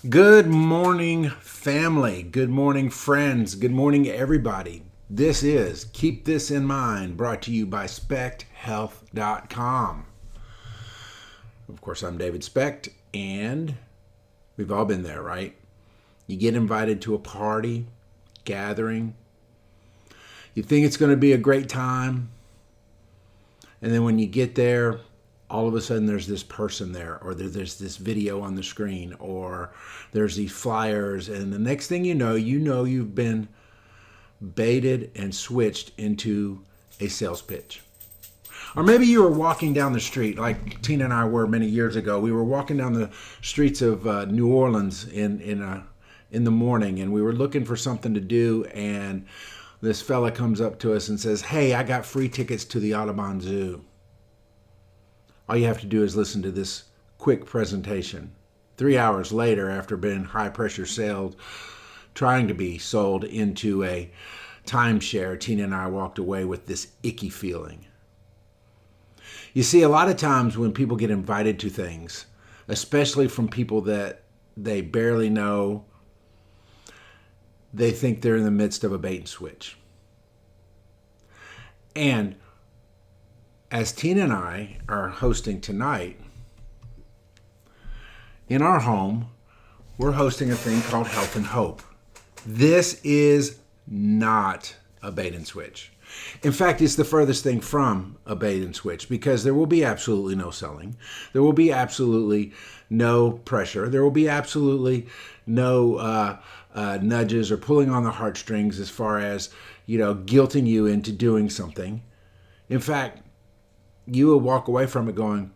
Good morning, family. Good morning, friends. Good morning, everybody. This is Keep This in Mind, brought to you by SpectHealth.com. Of course, I'm David Specht, and we've all been there, right? You get invited to a party, gathering. You think it's going to be a great time. And then when you get there, all of a sudden there's this person there, or there's this video on the screen, or there's these flyers, and the next thing you know you've been baited and switched into a sales pitch. Or maybe you were walking down the street like Tina and I were many years ago. We were walking down the streets of New Orleans in the morning, and we were looking for something to do, and this fella comes up to us and says, "Hey, I got free tickets to the Audubon Zoo." All you have to do is listen to this quick presentation. 3 hours later, after being high pressure sold, trying to be sold into a timeshare, Tina and I walked away with this icky feeling. You see, a lot of times when people get invited to things, especially from people that they barely know, they think they're in the midst of a bait and switch. And as Tina and I are hosting tonight, in our home, we're hosting a thing called Health and Hope. This is not a bait and switch. In fact, it's the furthest thing from a bait and switch, because there will be absolutely no selling. There will be absolutely no pressure. There will be absolutely no nudges or pulling on the heartstrings as far as, guilting you into doing something. In fact, you will walk away from it going,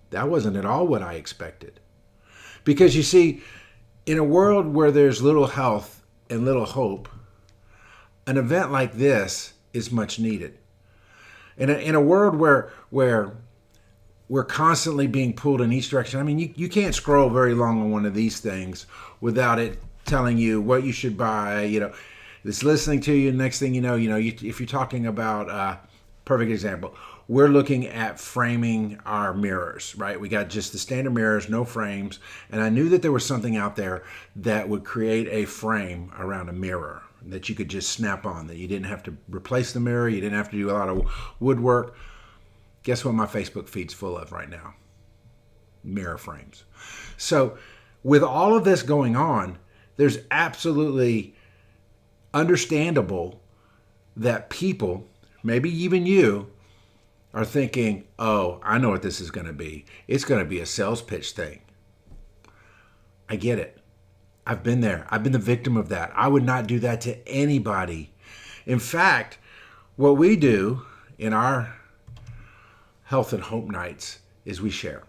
that wasn't at all what I expected. Because you see, in a world where there's little health and little hope, an event like this is much needed. In a world where we're constantly being pulled in each direction, I mean, you can't scroll very long on one of these things without it telling you what you should buy. It's listening to you. Next thing you know, if you're talking about, perfect example, we're looking at framing our mirrors, right? We got just the standard mirrors, no frames. And I knew that there was something out there that would create a frame around a mirror that you could just snap on, that you didn't have to replace the mirror. You didn't have to do a lot of woodwork. Guess what my Facebook feed's full of right now? Mirror frames. So with all of this going on, there's absolutely understandable that people, maybe even you, are thinking, oh, I know what this is going to be. It's going to be a sales pitch thing. I get it. I've been there. I've been the victim of that. I would not do that to anybody. In fact, what we do in our health and hope nights is we share.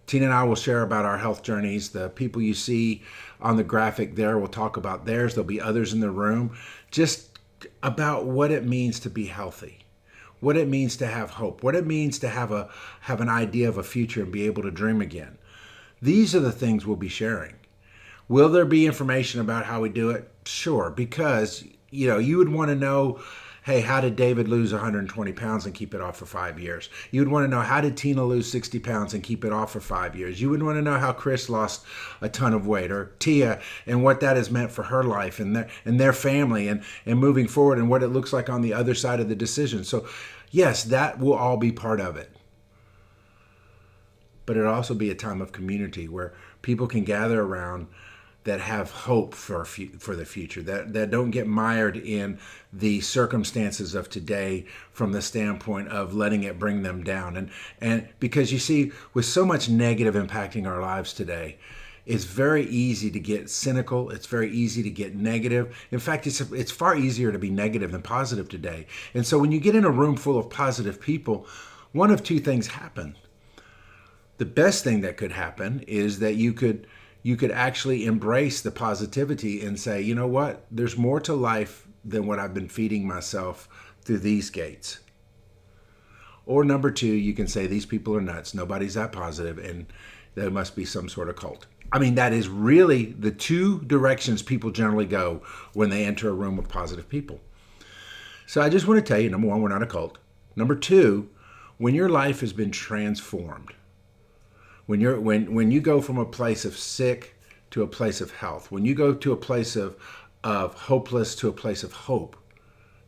Tina and I will share about our health journeys. The people you see on the graphic there will talk about theirs. There'll be others in the room, just about what it means to be healthy, what it means to have hope, what it means to have an idea of a future and be able to dream again. These are the things we'll be sharing. Will there be information about how we do it? Sure, because you would want to know, hey, how did David lose 120 pounds and keep it off for 5 years? You would want to know, how did Tina lose 60 pounds and keep it off for 5 years? You would want to know how Chris lost a ton of weight, or Tia, and what that has meant for her life and their family and moving forward, and what it looks like on the other side of the decision. So yes, that will all be part of it. But it'll also be a time of community where people can gather around that have hope for the future, that don't get mired in the circumstances of today from the standpoint of letting it bring them down. And because you see, with so much negative impacting our lives today, it's very easy to get cynical. It's very easy to get negative. In fact, it's far easier to be negative than positive today. And so when you get in a room full of positive people, one of two things happen. The best thing that could happen is that you could actually embrace the positivity and say, you know what, there's more to life than what I've been feeding myself through these gates. Or number two, you can say, these people are nuts. Nobody's that positive, and there must be some sort of cult. I mean, that is really the two directions people generally go when they enter a room of positive people. So I just want to tell you, number one, we're not a cult. Number two, when your life has been transformed, When you go from a place of sick to a place of health, when you go to a place of hopeless to a place of hope,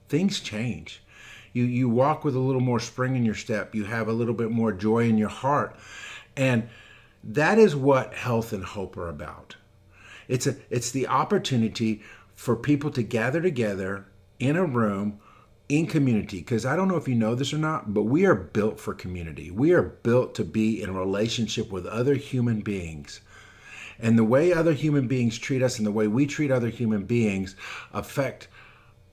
things change. You walk with a little more spring in your step. You have a little bit more joy in your heart. And that is what health and hope are about. It's the opportunity for people to gather together in a room in community. Because I don't know if you know this or not, but we are built for community. We are built to be in a relationship with other human beings. And the way other human beings treat us and the way we treat other human beings affect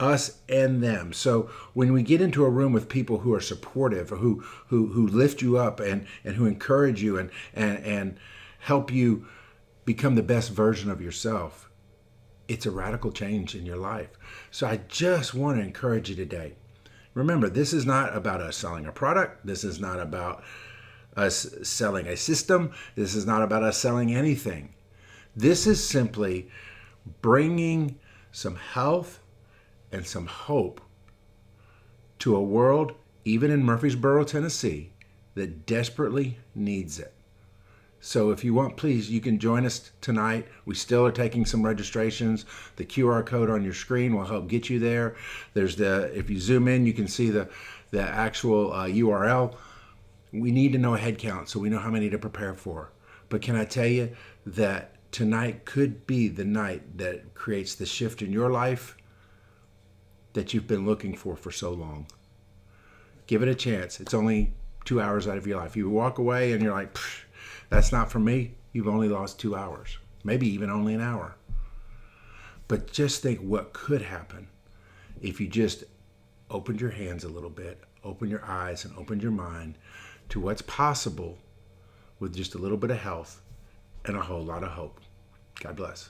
us and them. So when we get into a room with people who are supportive, or who lift you up and who encourage you and help you become the best version of yourself, it's a radical change in your life. So I just want to encourage you today. Remember, this is not about us selling a product. This is not about us selling a system. This is not about us selling anything. This is simply bringing some health and some hope to a world, even in Murfreesboro, Tennessee, that desperately needs it. So if you want, please, you can join us tonight. We still are taking some registrations. The QR code on your screen will help get you there. If you zoom in, you can see the actual URL. We need to know a head count so we know how many to prepare for. But can I tell you that tonight could be the night that creates the shift in your life that you've been looking for so long. Give it a chance. It's only 2 hours out of your life. You walk away and you're like, that's not for me. You've only lost 2 hours, maybe even only an hour. But just think what could happen if you just opened your hands a little bit, opened your eyes and opened your mind to what's possible with just a little bit of health and a whole lot of hope. God bless.